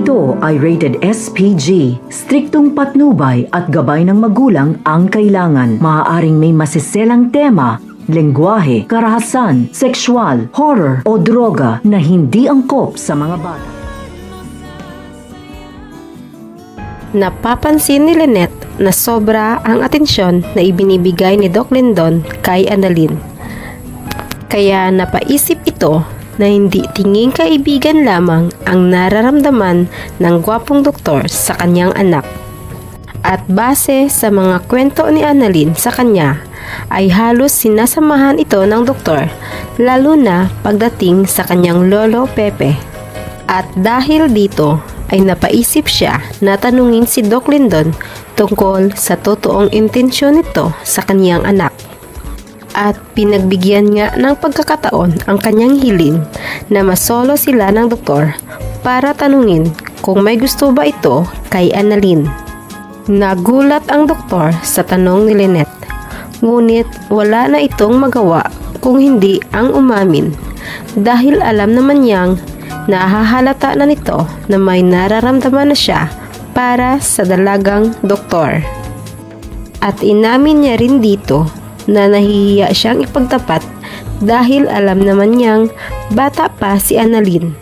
Ito ay rated SPG. Striktong patnubay at gabay ng magulang ang kailangan. Maaaring may masiselang tema, lengguwahe, karahasan, sexual, horror o droga na hindi angkop sa mga bata. Napapansin ni Lynette na sobra ang atensyon na ibinibigay ni Doc Lindon kay Annalyn. Kaya napaisip ito na hindi tinging kaibigan lamang ang nararamdaman ng gwapong doktor sa kanyang anak. At base sa mga kwento ni Annalyn sa kanya, ay halos sinasamahan ito ng doktor, lalo na pagdating sa kanyang lolo Pepe. At dahil dito, ay napaisip siya na tanungin si Doc Lindon tungkol sa totoong intensyon nito sa kanyang anak. At pinagbigyan nga ng pagkakataon ang kanyang hiling na masolo sila ng doktor para tanungin kung may gusto ba ito kay Annalyn. Nagulat ang doktor sa tanong ni Lynette, ngunit wala na itong magawa kung hindi ang umamin dahil alam naman niyang nahahalata na nito na may nararamdaman na siya para sa dalagang doktor. At inamin niya rin dito na nahihiya siyang ipagtapat dahil alam naman niyang bata pa si Annalyn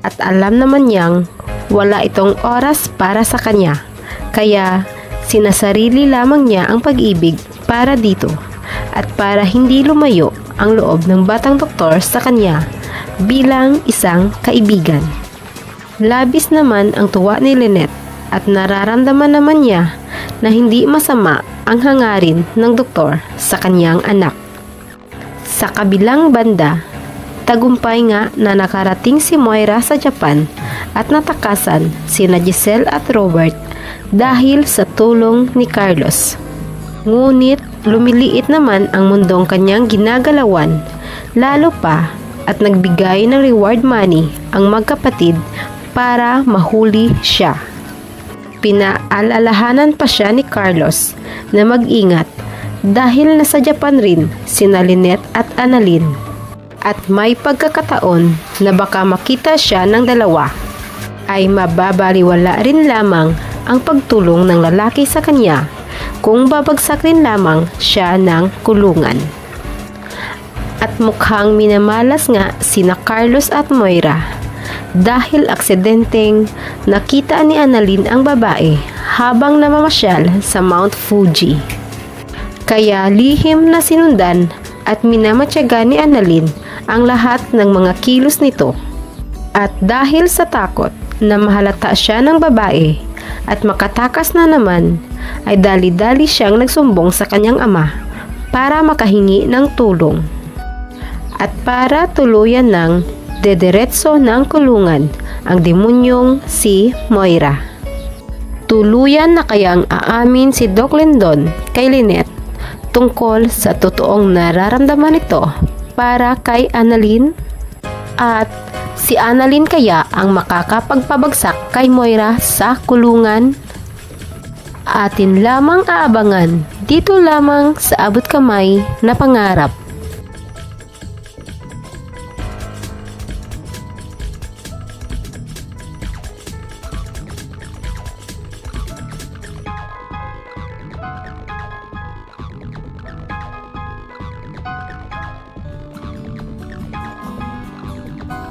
at alam naman niyang wala itong oras para sa kanya, kaya sinasarili lamang niya ang pag-ibig para dito at para hindi lumayo ang loob ng batang doktor sa kanya bilang isang kaibigan. Labis naman ang tuwa ni Lynette at nararamdaman naman niya na hindi masama ang hangarin ng doktor sa kanyang anak. Sa kabilang banda, tagumpay nga na nakarating si Moira sa Japan at natakasan sina Giselle at Robert dahil sa tulong ni Carlos. Ngunit lumiliit naman ang mundong kanyang ginagalawan, lalo pa at nagbigay ng reward money ang magkapatid para mahuli siya. Pinaalalahanan pa siya ni Carlos na mag-ingat dahil nasa Japan rin sina Lynette at Annalyn at may pagkakataon na baka makita siya ng dalawa ay mababaliwala rin lamang ang pagtulong ng lalaki sa kanya kung babagsak rin lamang siya ng kulungan. At mukhang minamalas nga sina Carlos at Moira dahil aksidenteng nakita ni Annalyn ang babae habang namamasyal sa Mount Fuji. Kaya lihim na sinundan at minamatyaga ni Annalyn ang lahat ng mga kilos nito. At dahil sa takot na mahalata siya ng babae at makatakas na naman, ay dali-dali siyang nagsumbong sa kanyang ama para makahingi ng tulong. At para tuluyan ng dederetso ng kulungan ang demonyong si Moira. Tuluyan na kayang aamin si Doc Lindon kay Lynette tungkol sa totoong nararamdaman nito para kay Annalyn? At si Annalyn kaya ang makakapagpabagsak kay Moira sa kulungan? Atin lamang aabangan dito lamang sa Abot Kamay na Pangarap.